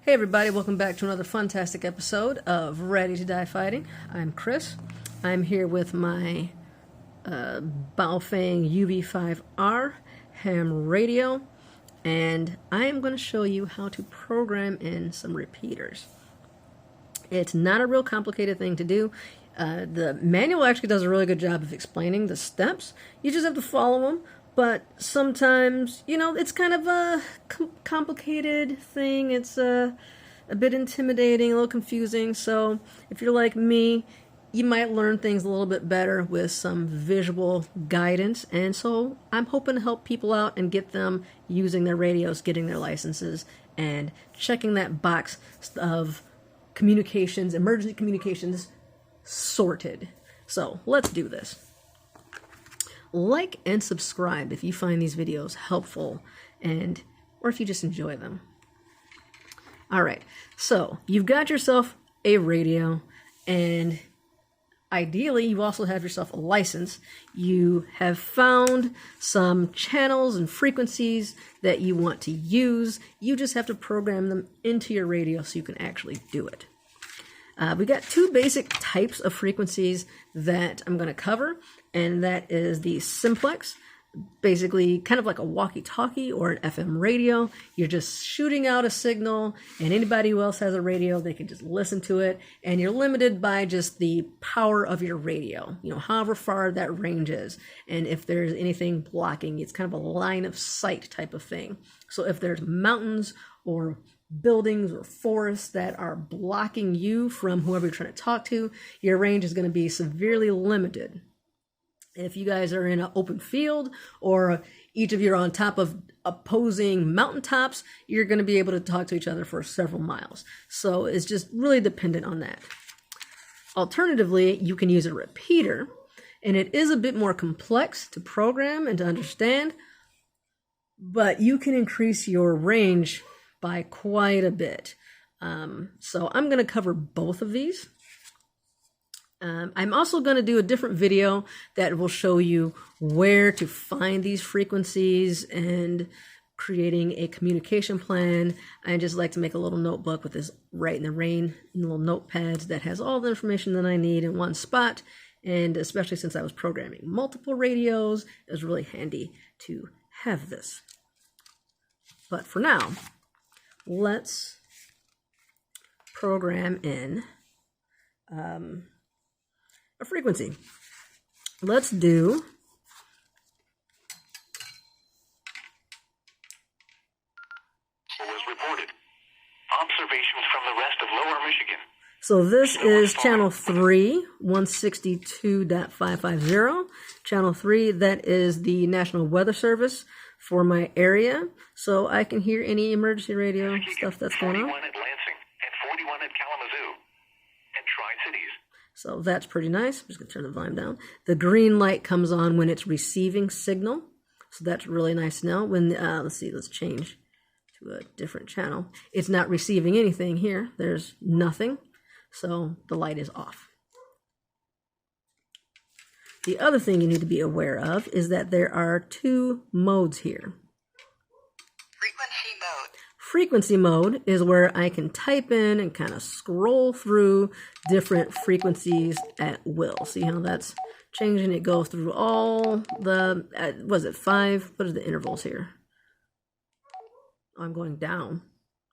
Hey everybody, welcome back to another fantastic episode of Ready to Die Fighting. I'm Chris. I'm here with my Baofeng UV-5R ham radio, and I am going to show you how to program in some repeaters. It's not a real complicated thing to do. The manual actually does a really good job of explaining the steps. You just have to follow them. But sometimes, it's kind of a complicated thing. It's a bit intimidating, a little confusing. So if you're like me, you might learn things a little bit better with some visual guidance. And so I'm hoping to help people out and get them using their radios, getting their licenses, and checking that box of communications, emergency communications, sorted. So let's do this. Like and subscribe if you find these videos helpful or if you just enjoy them. All right, so you've got yourself a radio, and ideally you also have yourself a license. You have found some channels and frequencies that you want to use. You just have to program them into your radio so you can actually do it. We got two basic types of frequencies that I'm going to cover, and that is the Simplex, basically kind of like a walkie-talkie or an FM radio. You're just shooting out a signal, and anybody who else has a radio, they can just listen to it, and you're limited by just the power of your radio, however far that range is. And if there's anything blocking, it's kind of a line of sight type of thing. So if there's mountains or buildings or forests that are blocking you from whoever you're trying to talk to, your range is going to be severely limited. If you guys are in an open field or each of you are on top of opposing mountaintops, you're going to be able to talk to each other for several miles. So it's just really dependent on that. Alternatively, you can use a repeater, and it is a bit more complex to program and to understand, but you can increase your range by quite a bit. So I'm going to cover both of these. I'm also going to do a different video that will show you where to find these frequencies and creating a communication plan. I just like to make a little notebook with this Right in the Rain little notepads that has all the information that I need in one spot. And especially since I was programming multiple radios, it was really handy to have this. But for now, let's program in a frequency. Let's do was reported. Observations from the rest of Lower Michigan. So this is channel 3, 162.550. Channel 3, that is the National Weather Service for my area. So I can hear any emergency radio stuff that's going on. 41 at Lansing and 41 at Kalamazoo and Tri-Cities. So that's pretty nice. I'm just going to turn the volume down. The green light comes on when it's receiving signal. So that's really nice to know. When let's change to a different channel. It's not receiving anything here. There's nothing. So the light is off. The other thing you need to be aware of is that there are two modes here. Frequency mode. Frequency mode is where I can type in and kind of scroll through different frequencies at will. See how that's changing? It goes through all the, was it 5? What are the intervals here? Oh, I'm going down.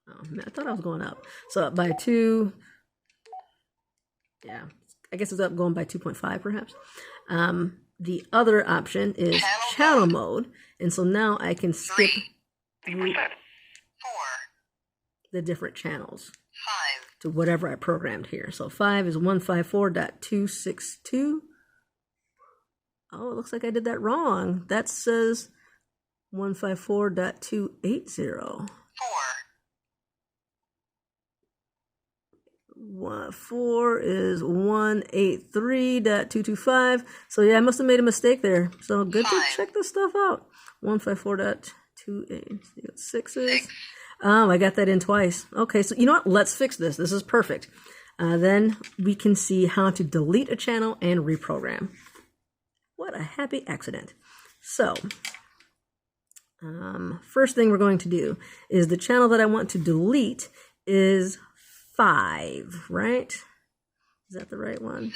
Oh, man, I thought I was going up. So up by 2. Yeah, I guess it's up going by 2.5 perhaps. The other option is channel mode. And so now I can skip through the different channels to whatever I programmed here. So 5 is 154.262. Oh, it looks like I did that wrong. That says 154.280. 4 is 183.225. So yeah, I must have made a mistake there. So good to check this stuff out. 154.28. 6 is. Oh, I got that in twice. Okay, so you know what? Let's fix this. This is perfect. Then we can see how to delete a channel and reprogram. What a happy accident. So First thing we're going to do is the channel that I want to delete is 5, right? Is that the right one? 7,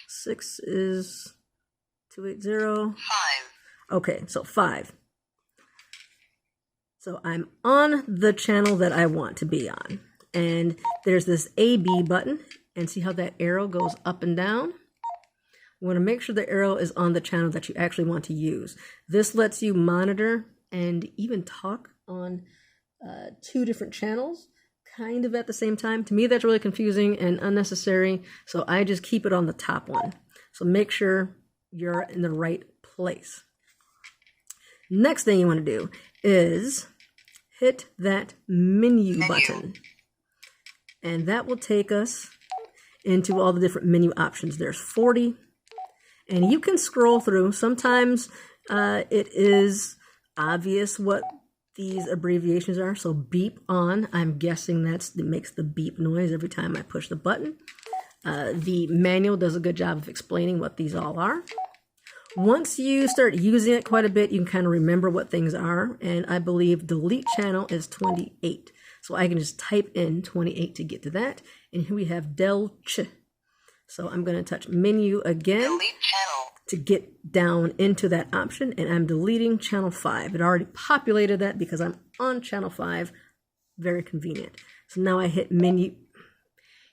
6. 6 is 280. 5. Okay, so 5. So I'm on the channel that I want to be on. And there's this AB button. And see how that arrow goes up and down? You want to make sure the arrow is on the channel that you actually want to use. This lets you monitor and even talk on 2 different channels kind of at the same time. To me, that's really confusing and unnecessary. So I just keep it on the top one. So make sure you're in the right place. Next thing you want to do is hit that menu button. And that will take us into all the different menu options. There's 40. And you can scroll through. Sometimes it is obvious what these abbreviations are. So beep on, I'm guessing it makes the beep noise every time I push the button. The manual does a good job of explaining what these all are. Once you start using it quite a bit, you can kind of remember what things are. And I believe delete channel is 28. So I can just type in 28 to get to that. And here we have del ch. So I'm going to touch menu again. Delete channel. To get down into that option. And I'm deleting channel 5. It already populated that because I'm on channel 5. Very convenient. So now I hit menu.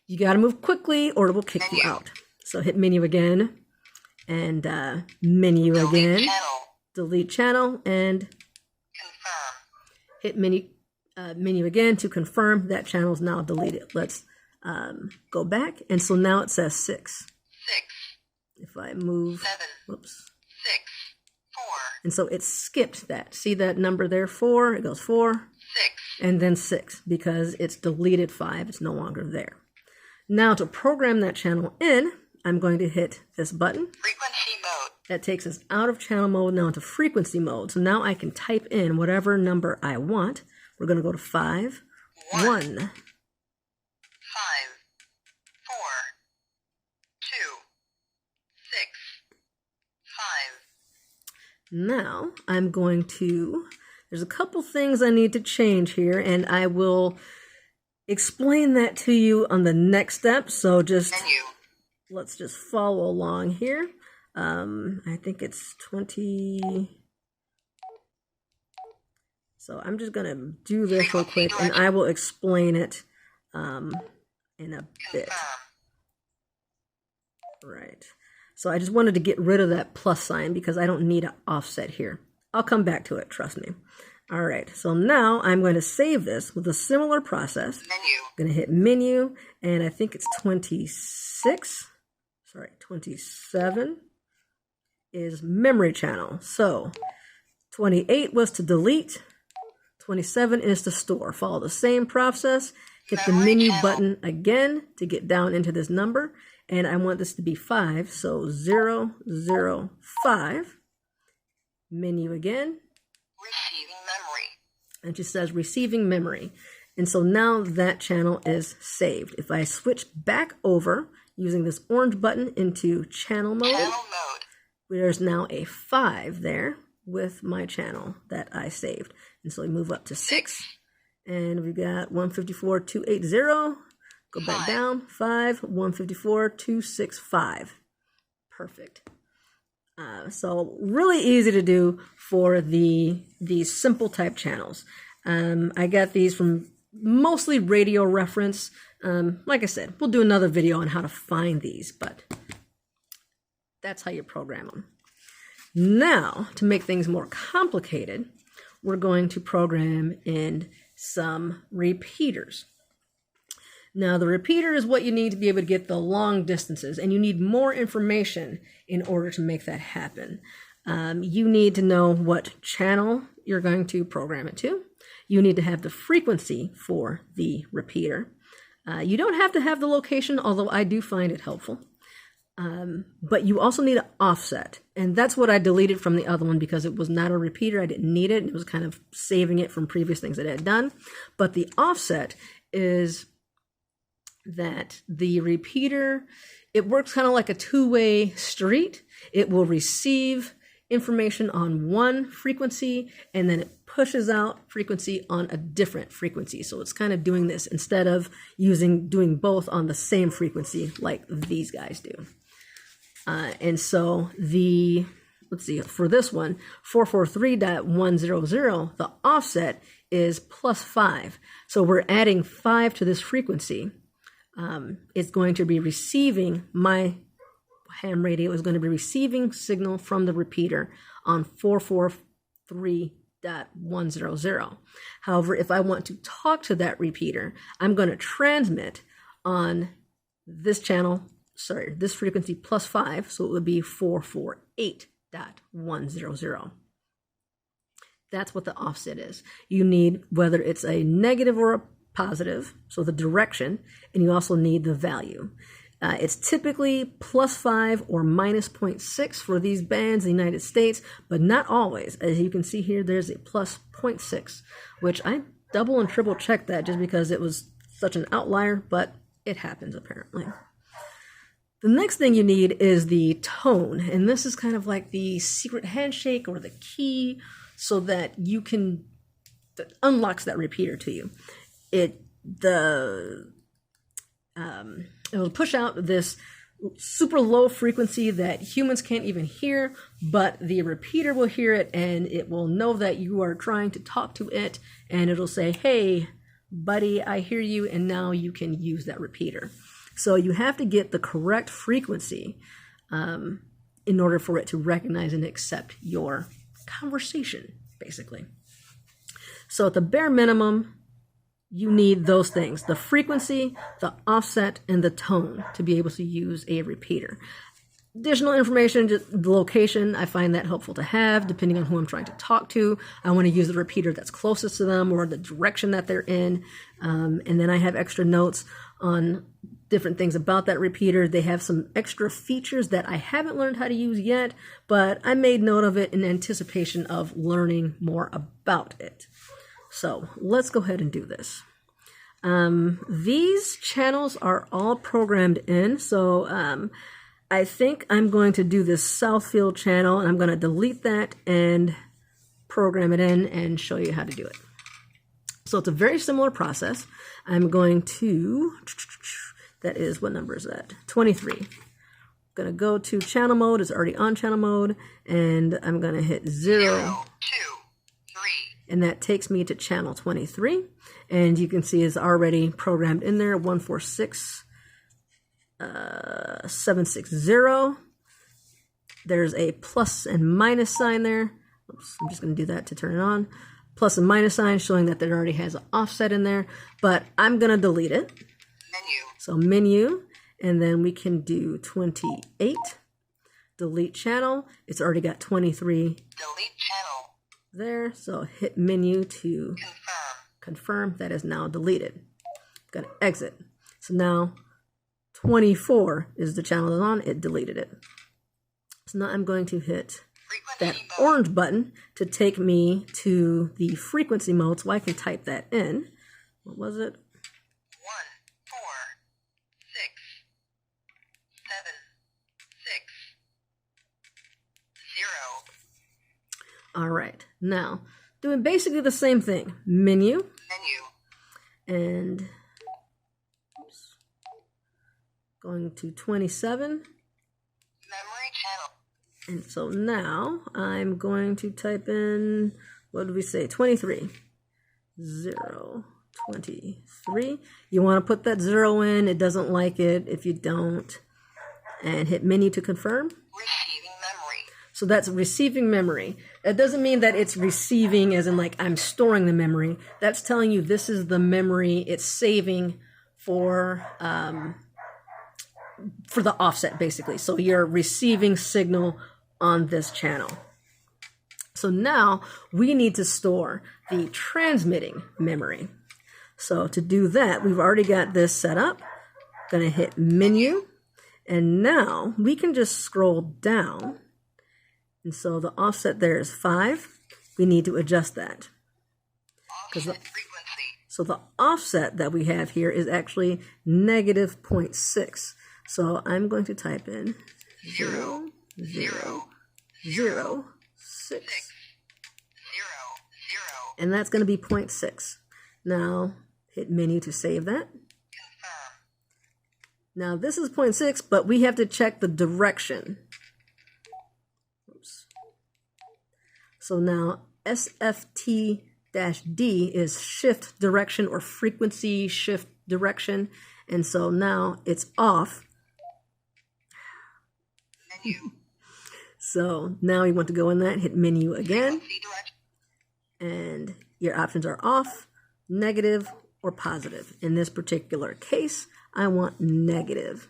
You got to move quickly or it will kick you out. So hit menu again. And menu again, delete channel, and confirm. Hit menu again to confirm that channel is now deleted. Let's go back, and so now it says 6. 6. If I move, 7. Whoops. 6. 4. And so it skipped that. See that number there, 4? It goes 4, 6. and then 6 because it's deleted 5. It's no longer there. Now to program that channel in, I'm going to hit this button. Frequency mode. That takes us out of channel mode now into frequency mode. So now I can type in whatever number I want. We're going to go to 5, 1. 5, 4, 2, 6, 5. Now I'm going to, there's a couple things I need to change here, and I will explain that to you on the next step. So just... Menu. Let's just follow along here. I think it's 20. So I'm just going to do this real quick, and I will explain it in a bit. Right. So I just wanted to get rid of that plus sign because I don't need an offset here. I'll come back to it, trust me. All right. So now I'm going to save this with a similar process. Menu. I'm going to hit menu, and I think it's 26. 27 is memory channel. So 28 was to delete, 27 is to store. Follow the same process. Hit the menu button again to get down into this number. And I want this to be 5. So 0, 0, 5. Menu again. Receiving memory. And it just says receiving memory. And so now that channel is saved. If I switch back over using this orange button into channel mode, there's now a 5 there with my channel that I saved. And so we move up to 6, and we've got 154, 280. Go back down, 5, 154, 265. Perfect. So really easy to do for these simple type channels. I got these from mostly radio reference. Like I said, we'll do another video on how to find these, but that's how you program them. Now, to make things more complicated, we're going to program in some repeaters. Now, the repeater is what you need to be able to get the long distances, and you need more information in order to make that happen. You need to know what channel you're going to program it to. You need to have the frequency for the repeater. You don't have to have the location, although I do find it helpful. But you also need an offset. And that's what I deleted from the other one because it was not a repeater. I didn't need it. It was kind of saving it from previous things that I had done. But the offset is that the repeater, it works kind of like a two-way street. It will receive information on one frequency, and then it pushes out frequency on a different frequency. So it's kind of doing this instead of doing both on the same frequency like these guys do. And so let's see, for this one, 443.100, the offset is +5. So we're adding 5 to this frequency. It's going to be receiving, my ham radio is going to be receiving signal from the repeater on 443.100. However, if I want to talk to that repeater, I'm going to transmit on this channel, this frequency +5, so it would be 448.100. That's what the offset is. You need whether it's a negative or a positive, so the direction, and you also need the value. It's typically +5 or -0.6 for these bands in the United States, but not always. As you can see here, there's a +0.6, which I double and triple checked that just because it was such an outlier, but it happens apparently. The next thing you need is the tone, and this is kind of like the secret handshake or the key so that you can, that unlocks that repeater to you. It will push out this super low frequency that humans can't even hear, but the repeater will hear it and it will know that you are trying to talk to it, and it'll say, hey, buddy, I hear you, and now you can use that repeater. So you have to get the correct frequency in order for it to recognize and accept your conversation, basically. So at the bare minimum, you need those things: the frequency, the offset, and the tone to be able to use a repeater. Additional information, just the location, I find that helpful to have depending on who I'm trying to talk to. I want to use the repeater that's closest to them or the direction that they're in. And then I have extra notes on different things about that repeater. They have some extra features that I haven't learned how to use yet, but I made note of it in anticipation of learning more about it. So let's go ahead and do this. These channels are all programmed in. So I think I'm going to do this Southfield channel, and I'm going to delete that and program it in and show you how to do it. So it's a very similar process. I'm going to, that is, what number is that? 23. I'm going to go to channel mode. It's already on channel mode, and I'm going to hit 0, 2, 3. and that takes me to channel 23. And you can see it's already programmed in there, 146.760. There's a plus and minus sign there. Oops, I'm just going to do that to turn it on. Plus and minus sign showing that it already has an offset in there, but I'm going to delete it. Menu. So menu, and then we can do 28. Delete channel. It's already got 23 Delete channel. there. So hit menu to confirm that is now deleted. Got to exit. So now 24 is the channel that's on. It deleted it. So now I'm going to hit that orange button to take me to the frequency mode, so I can type that in. What was it? 1, 4, 6, 7, 6, 0. All right. Now, doing basically the same thing. Menu. And oops, going to 27. Memory channel. And so now I'm going to type in, what did we say? 23. 0, 23. You want to put that 0 in. It doesn't like it if you don't. And hit menu to confirm. Receiving memory. So that's receiving memory. That doesn't mean that it's receiving as in like I'm storing the memory. That's telling you this is the memory it's saving for the offset, basically. So you're receiving signal on this channel. So now we need to store the transmitting memory. So to do that, we've already got this set up. Gonna hit menu, and now we can just scroll down. And so the offset there is 5. We need to adjust that. Offset frequency. So the offset that we have here is actually -0.6. So I'm going to type in 0, 0, 0, 6. 0, 0. and that's going to be 0.6. Now hit menu to save that. Confirm. Now this is 0.6, but we have to check the direction. Oops. So now SFT-D is shift direction or frequency shift direction. And so now it's off. Menu. So now you want to go in that, hit menu again, Frequency direction. and your options are off, negative, or positive. In this particular case, I want negative.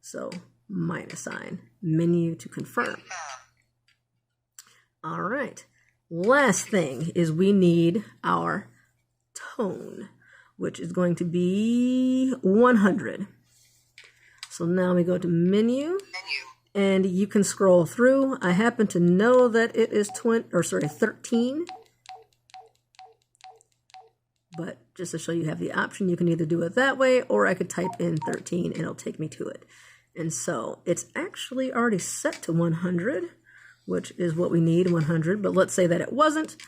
So minus sign, menu to confirm. All right. Last thing is we need our tone, which is going to be 100. So now we go to menu, Menu. and you can scroll through. I happen to know that it is 13. But just to show you have the option, you can either do it that way, or I could type in 13 and it'll take me to it. And so it's actually already set to 100, which is what we need, 100. But let's say that it wasn't. CPCSS.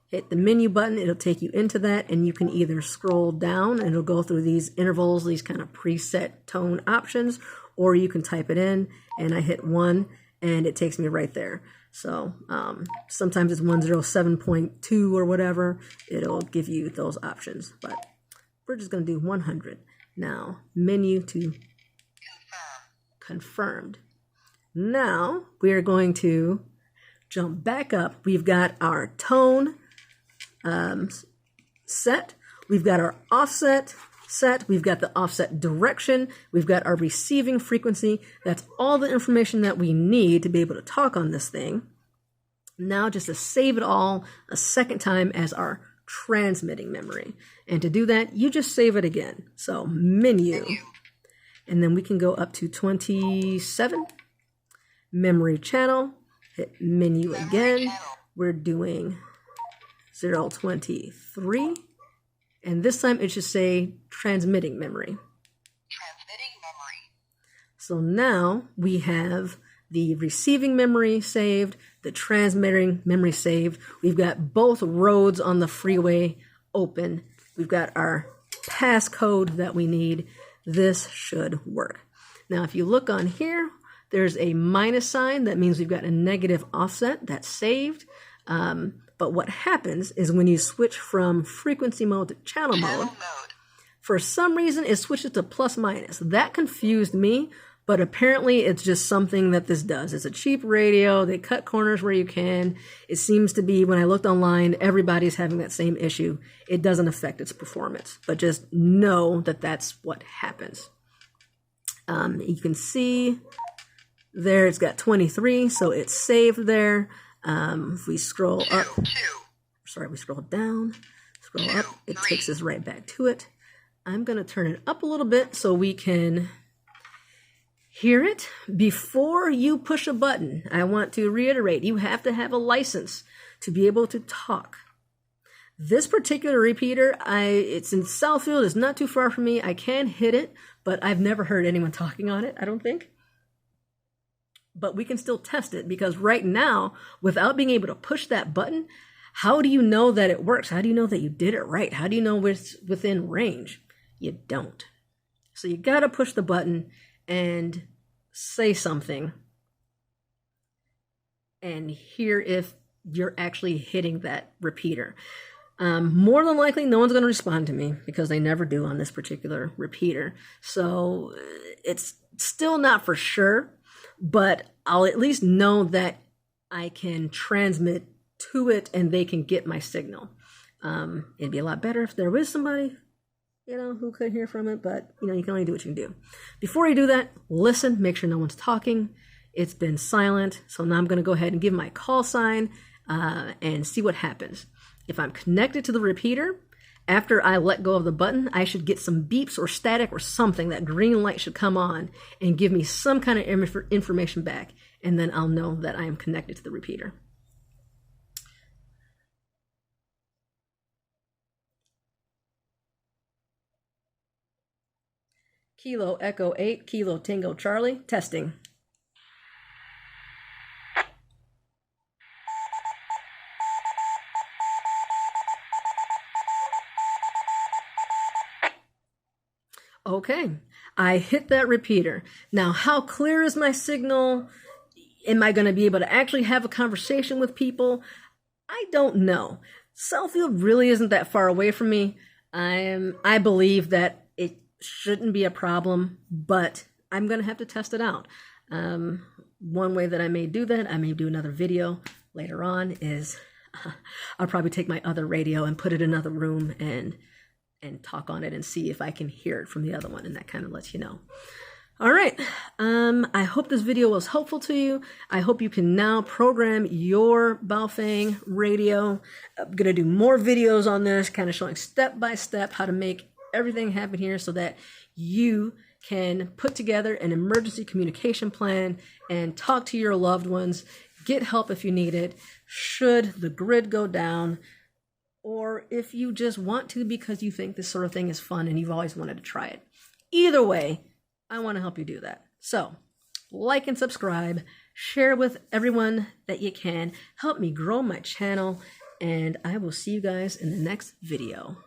Hit the menu button, it'll take you into that, and you can either scroll down and it'll go through these intervals, these kind of preset tone options, or you can type it in, and I hit 1 and it takes me right there. So sometimes it's 107.2 or whatever. It'll give you those options, but we're just going to do 100. Now, menu to confirmed. Now we are going to jump back up. We've got our tone set. We've got our offset set. We've got the offset direction. We've got our receiving frequency. That's all the information that we need to be able to talk on this thing. Now just to save it all a second time as our transmitting memory. And to do that, you just save it again. So menu. And then we can go up to 27. Memory channel. Hit menu again. We're doing 023. And this time it should say transmitting memory. Transmitting memory. So now we have the receiving memory saved, the transmitting memory saved. We've got both roads on the freeway open. We've got our passcode that we need. This should work. Now, if you look on here, there's a minus sign. That means we've got a negative offset that's saved. But what happens is when you switch from frequency mode to channel mode, for some reason it switches to plus minus. That confused me, but apparently it's just something that this does. It's a cheap radio. They cut corners where you can. It seems to be, when I looked online, everybody's having that same issue. It doesn't affect its performance, but just know that that's what happens. You can see there it's got 23, so it's saved there. If we scroll up, we scroll down, scroll up, it takes us right back to it. I'm going to turn it up a little bit so we can hear it. Before you push a button, I want to reiterate, you have to have a license to be able to talk. This particular repeater, it's in Southfield, it's not too far from me. I can hit it, but I've never heard anyone talking on it, I don't think. But we can still test it, because right now, without being able to push that button, how do you know that it works? How do you know that you did it right? How do you know it's within range? You don't. So you got to push the button and say something and hear if you're actually hitting that repeater. More than likely, no one's going to respond to me, because they never do on this particular repeater. So it's still not for sure. But I'll at least know that I can transmit to it and they can get my signal. It'd be a lot better if there was somebody, who could hear from it, but, you can only do what you can do. Before you do that, listen, make sure no one's talking. It's been silent, so now I'm going to go ahead and give my call sign and see what happens. If I'm connected to the repeater, after I let go of the button, I should get some beeps or static or something. That green light should come on and give me some kind of information back, and then I'll know that I am connected to the repeater. Kilo Echo 8, Kilo Tango Charlie, testing. Okay, I hit that repeater. Now, how clear is my signal? Am I going to be able to actually have a conversation with people? I don't know. Southfield really isn't that far away from me. I believe that it shouldn't be a problem, but I'm going to have to test it out. One way that I may do that, I may do another video later on, is I'll probably take my other radio and put it in another room and talk on it and see if I can hear it from the other one, and that kind of lets you know. All right, I hope this video was helpful to you. I hope you can now program your Baofeng radio. I'm going to do more videos on this, kind of showing step by step how to make everything happen here so that you can put together an emergency communication plan and talk to your loved ones, get help if you need it, should the grid go down, or if you just want to because you think this sort of thing is fun and you've always wanted to try it. Either way, I want to help you do that. So, like and subscribe, share with everyone that you can, help me grow my channel, and I will see you guys in the next video.